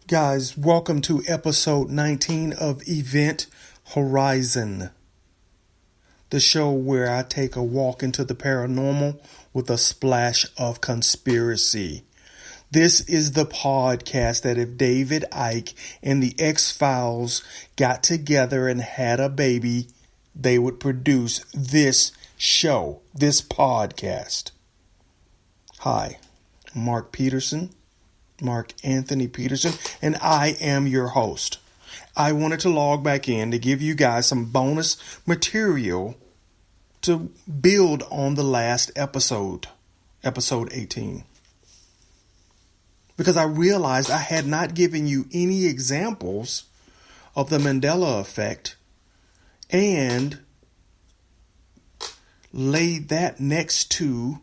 Guys, welcome to episode 19 of Event Horizon, the show where I take a walk into the paranormal with a splash of conspiracy. This is the podcast that if David Icke and the X-Files got together and had a baby, they would produce this show, this podcast. Hi, I'm Mark Anthony Peterson, and I am your host. I wanted to log back in to give you guys some bonus material to build on the last episode 18. Because I realized I had not given you any examples of the Mandela-effect and laid that next to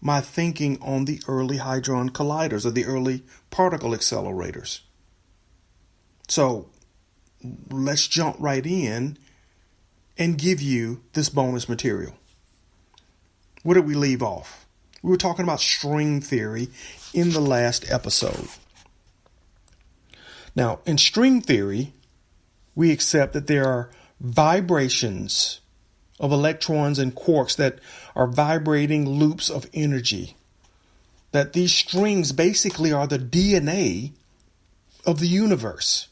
my thinking on the early hadron colliders or the early particle accelerators. So let's jump right in and give you this bonus material. Where did we leave off? We were talking about string theory in the last episode. Now, in string theory, we accept that there are vibrations of electrons and quarks that are vibrating loops of energy. That these strings basically are the DNA of the universe.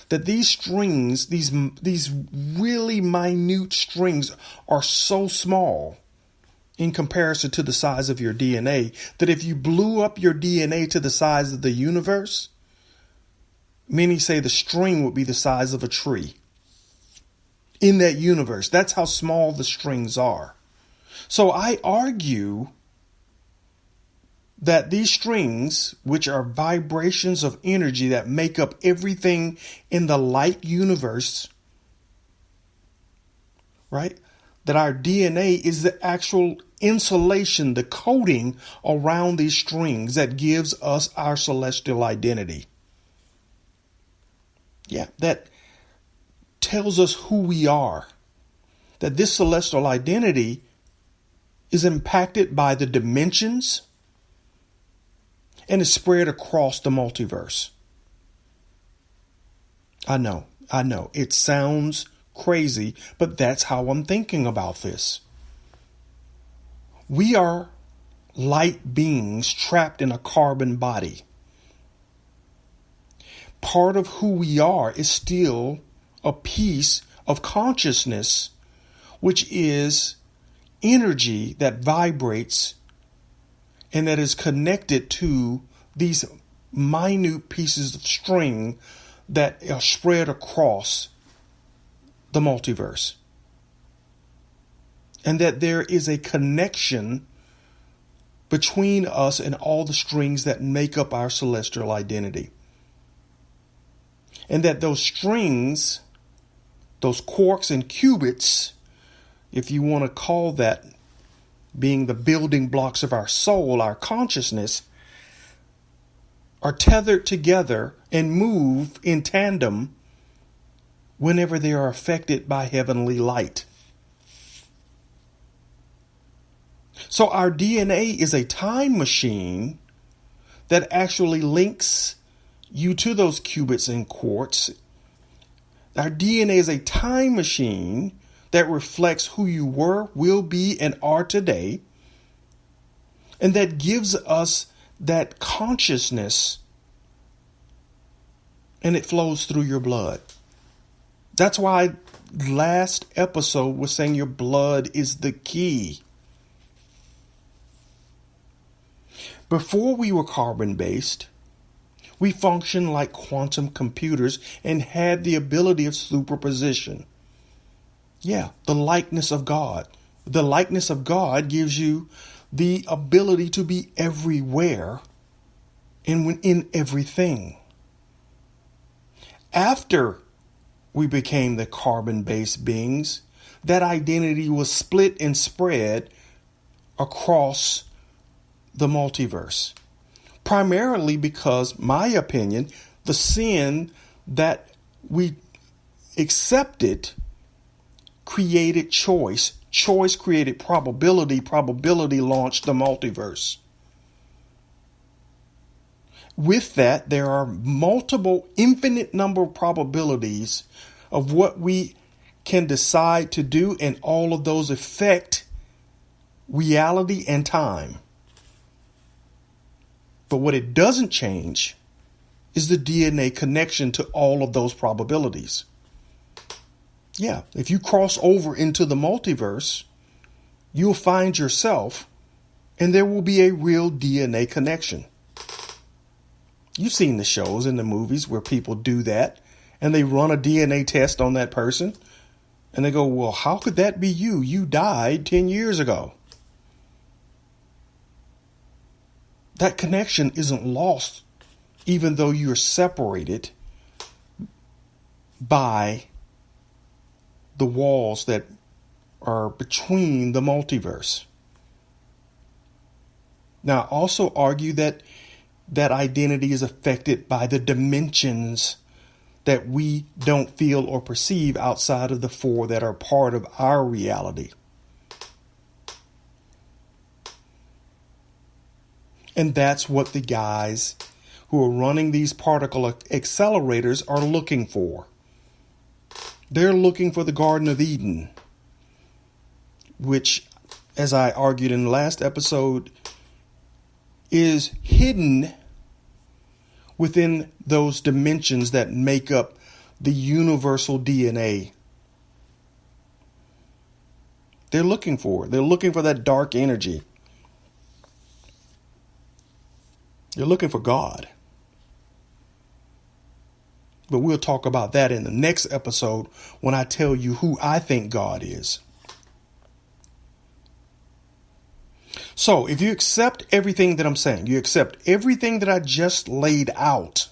That these strings, these really minute strings are so small in comparison to the size of your DNA that if you blew up your DNA to the size of the universe, many say the string would be the size of a tree. In that universe, that's how small the strings are. So I argue that these strings, which are vibrations of energy that make up everything in the light universe, right? That our DNA is the actual insulation, the coating around these strings that gives us our celestial identity. Yeah, that tells us who we are. That this celestial identity is impacted by the dimensions and is spread across the multiverse. I know. It sounds crazy, but that's how I'm thinking about this. We are light beings trapped in a carbon body. Part of who we are is still a piece of consciousness, which is energy that vibrates and that is connected to these minute pieces of string that are spread across the multiverse. And that there is a connection between us and all the strings that make up our celestial identity. And that those strings, those quarks and qubits, if you want to call that being the building blocks of our soul, our consciousness, are tethered together and move in tandem whenever they are affected by heavenly light. So our DNA is a time machine that actually links you to those qubits and quarks. Our DNA is a time machine that reflects who you were, will be, and are today. And that gives us that consciousness, and it flows through your blood. That's why last episode was saying your blood is the key. Before we were carbon-based, we functioned like quantum computers and had the ability of superposition. Yeah, the likeness of God. The likeness of God gives you the ability to be everywhere and in everything. After we became the carbon-based beings, that identity was split and spread across the multiverse. Primarily because, my opinion, the sin that we accepted created choice. Choice created probability. Probability launched the multiverse. With that, there are multiple infinite number of probabilities of what we can decide to do, and all of those affect reality and time. But what it doesn't change is the DNA connection to all of those probabilities. Yeah, if you cross over into the multiverse, you'll find yourself, and there will be a real DNA connection. You've seen the shows and the movies where people do that, and they run a DNA test on that person, and they go, well, how could that be you? You died 10 years ago. That connection isn't lost, even though you're separated by the walls that are between the multiverse. Now, I also argue that identity is affected by the dimensions that we don't feel or perceive outside of the four that are part of our reality. And that's what the guys who are running these particle accelerators are looking for. They're looking for the Garden of Eden, which, as I argued in the last episode, is hidden within those dimensions that make up the universal DNA. They're looking for that dark energy. They're looking for God. But we'll talk about that in the next episode when I tell you who I think God is. So if you accept everything that I'm saying, you accept everything that I just laid out,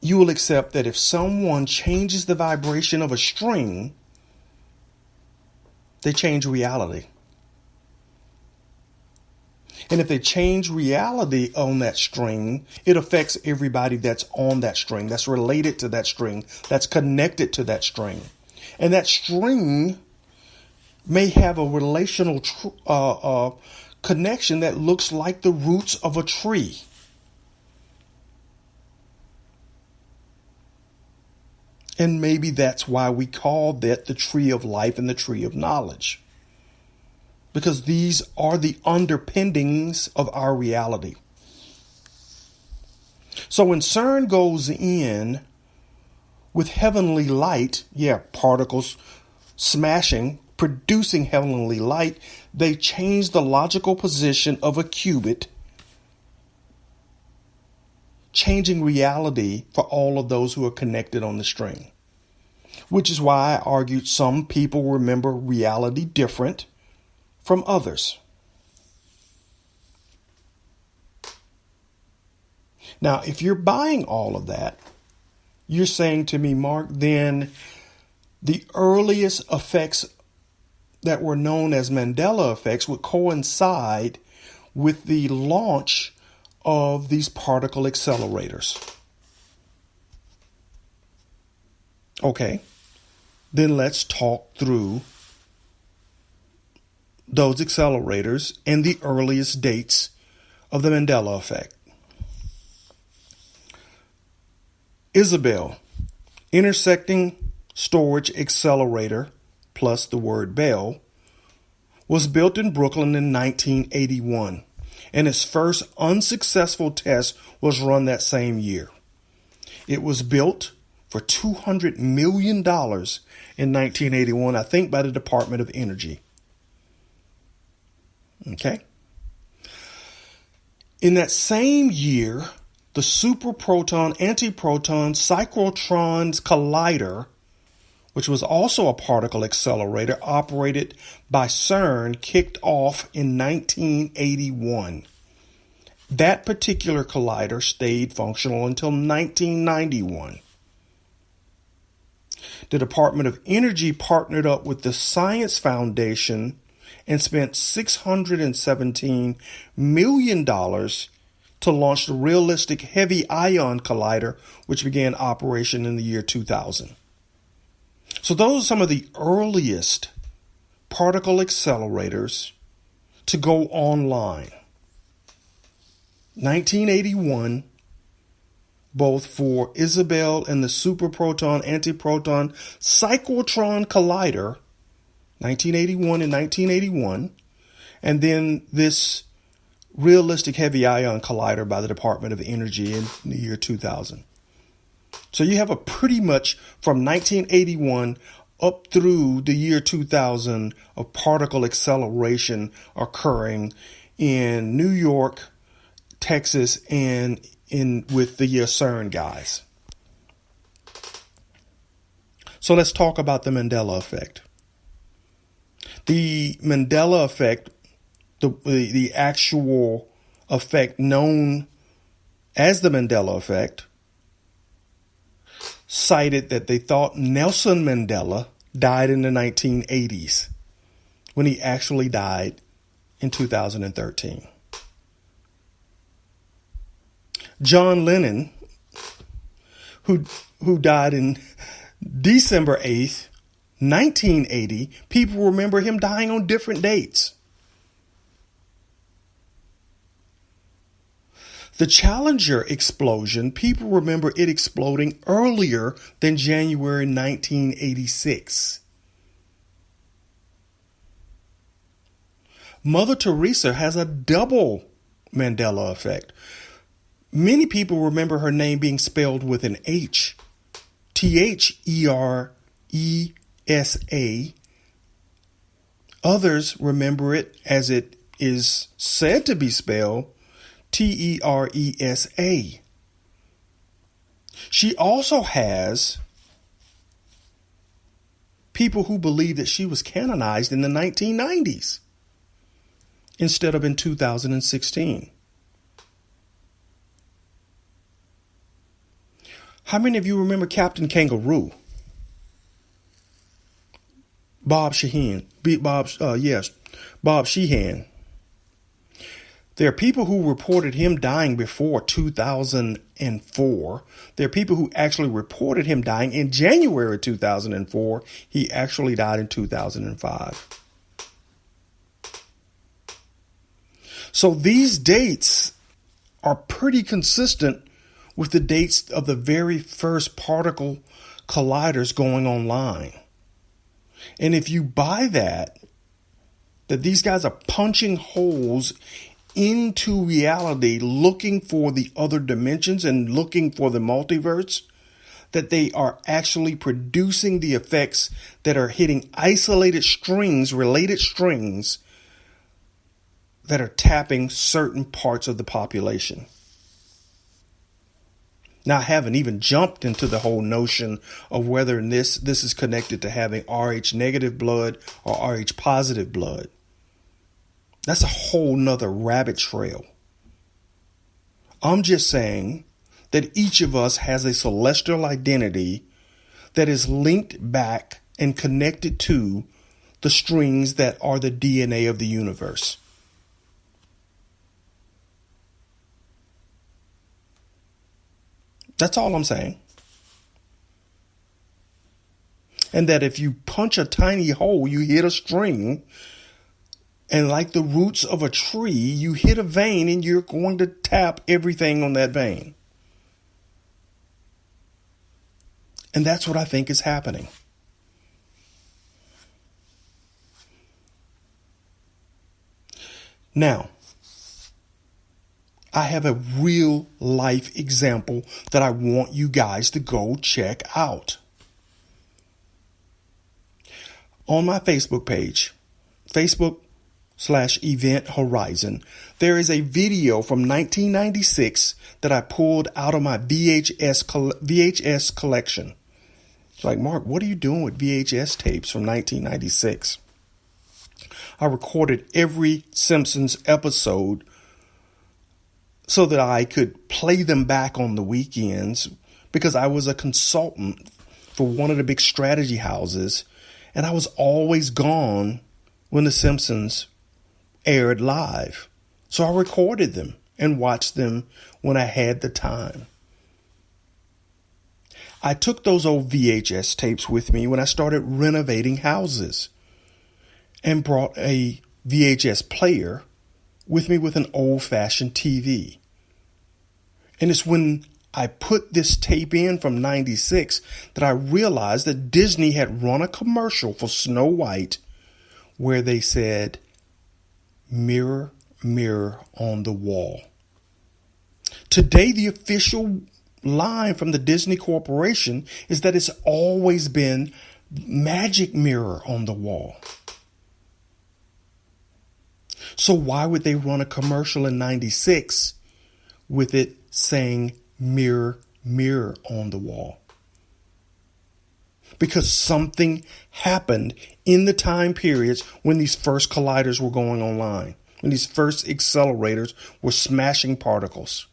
you will accept that if someone changes the vibration of a string, they change reality. And if they change reality on that string, it affects everybody that's on that string, that's related to that string, that's connected to that string. And that string may have a relational connection that looks like the roots of a tree. And maybe that's why we call that the tree of life and the tree of knowledge. Because these are the underpinnings of our reality. So when CERN goes in with heavenly light, particles smashing, producing heavenly light, they change the logical position of a qubit, changing reality for all of those who are connected on the string. Which is why I argued some people remember reality different from others. Now, if you're buying all of that, you're saying to me, Mark, then the earliest effects that were known as Mandela effects would coincide with the launch of these particle accelerators. Okay, then let's talk through those accelerators and the earliest dates of the Mandela effect. Isabel, intersecting storage accelerator plus the word Bell, was built in Brooklyn in 1981, and its first unsuccessful test was run that same year. It was built for $200 million in 1981, I think by the Department of Energy. Okay. In that same year, the superproton antiproton cyclotrons collider, which was also a particle accelerator operated by CERN, kicked off in 1981. That particular collider stayed functional until 1991. The Department of Energy partnered up with the Science Foundation and spent $617 million to launch the realistic heavy ion collider, which began operation in the year 2000. So those are some of the earliest particle accelerators to go online. 1981, both for Isabel and the superproton-antiproton cyclotron collider, 1981 and 1981, and then this realistic heavy ion collider by the Department of Energy in the year 2000. So you have a pretty much from 1981 up through the year 2000 of particle acceleration occurring in New York, Texas, and with the CERN guys. So let's talk about the Mandela effect. The Mandela effect, the actual effect known as the Mandela effect, cited that they thought Nelson Mandela died in the 1980s when he actually died in 2013. John Lennon, who died in December 8th, 1980, people remember him dying on different dates. The Challenger explosion, people remember it exploding earlier than January 1986. Mother Teresa has a double Mandela effect. Many people remember her name being spelled with an H. Theresa. Others remember it as it is said to be spelled Teresa. She also has people who believe that she was canonized in the 1990s instead of in 2016. How many of you remember Captain Kangaroo? Bob Sheehan. Bob Sheehan. There are people who reported him dying before 2004. There are people who actually reported him dying in January 2004. He actually died in 2005. So these dates are pretty consistent with the dates of the very first particle colliders going online. And if you buy that these guys are punching holes into reality, looking for the other dimensions and looking for the multiverse, that they are actually producing the effects that are hitting isolated strings, related strings, that are tapping certain parts of the population. Now, I haven't even jumped into the whole notion of whether this is connected to having Rh negative blood or Rh positive blood. That's a whole nother rabbit trail. I'm just saying that each of us has a celestial identity that is linked back and connected to the strings that are the DNA of the universe. That's all I'm saying. And that if you punch a tiny hole, you hit a string. And like the roots of a tree, you hit a vein and you're going to tap everything on that vein. And that's what I think is happening. Now, I have a real life example that I want you guys to go check out. On my Facebook page, Facebook/Event Horizon, there is a video from 1996 that I pulled out of my VHS collection. It's like, Mark, what are you doing with VHS tapes from 1996? I recorded every Simpsons episode so that I could play them back on the weekends, because I was a consultant for one of the big strategy houses, and I was always gone when the Simpsons aired live. So I recorded them and watched them when I had the time. I took those old VHS tapes with me when I started renovating houses and brought a VHS player with me with an old-fashioned TV. And it's when I put this tape in from 96 that I realized that Disney had run a commercial for Snow White where they said, "Mirror, mirror on the wall." Today, the official line from the Disney Corporation is that it's always been magic mirror on the wall. So why would they run a commercial in 96 with it saying mirror, mirror on the wall? Because something happened in the time periods when these first colliders were going online, when these first accelerators were smashing particles.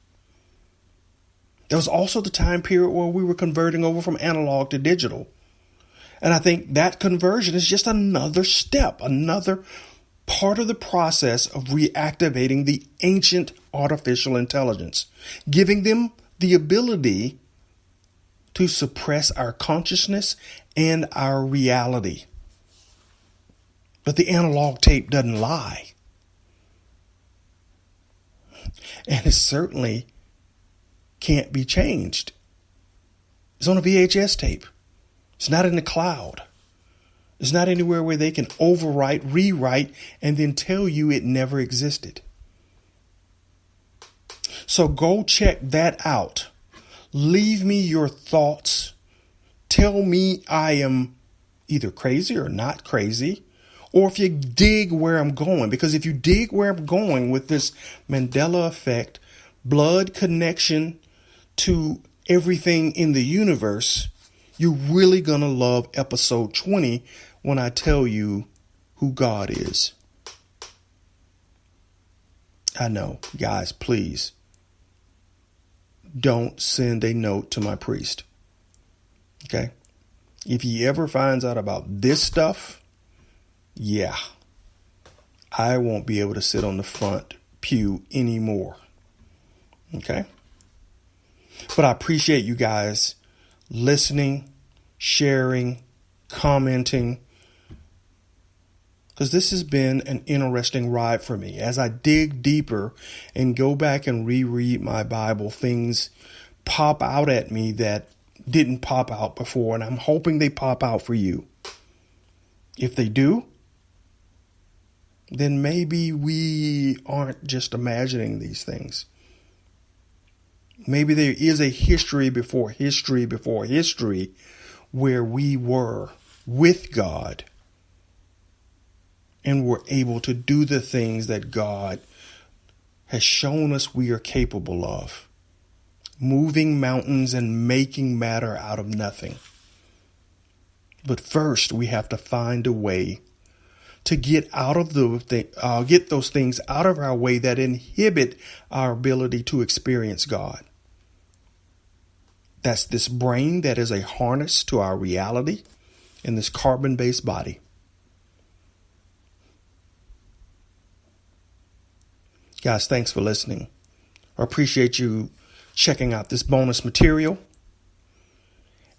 There was also the time period where we were converting over from analog to digital. And I think that conversion is just another step, another part of the process of reactivating the ancient artificial intelligence, giving them the ability to suppress our consciousness and our reality. But the analog tape doesn't lie. And it certainly can't be changed. It's on a VHS tape. It's not in the cloud. It's not anywhere where they can overwrite, rewrite, and then tell you it never existed. So go check that out. Leave me your thoughts. Tell me I am either crazy or not crazy, or if you dig where I'm going. Because if you dig where I'm going with this Mandela effect, blood connection to everything in the universe, you're really going to love episode 20 when I tell you who God is. I know, guys, please don't send a note to my priest. Okay? If he ever finds out about this stuff, yeah, I won't be able to sit on the front pew anymore. Okay? But I appreciate you guys listening, sharing, commenting, because this has been an interesting ride for me. As I dig deeper and go back and reread my Bible, things pop out at me that didn't pop out before, and I'm hoping they pop out for you. If they do, then maybe we aren't just imagining these things. Maybe there is a history before history before history where we were with God and were able to do the things that God has shown us we are capable of. Moving mountains and making matter out of nothing. But first, we have to find a way to get get those things out of our way that inhibit our ability to experience God. That's this brain that is a harness to our reality and this carbon-based body. Guys, thanks for listening. I appreciate you checking out this bonus material.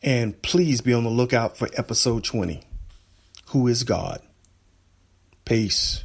And please be on the lookout for episode 20. Who is God? Peace.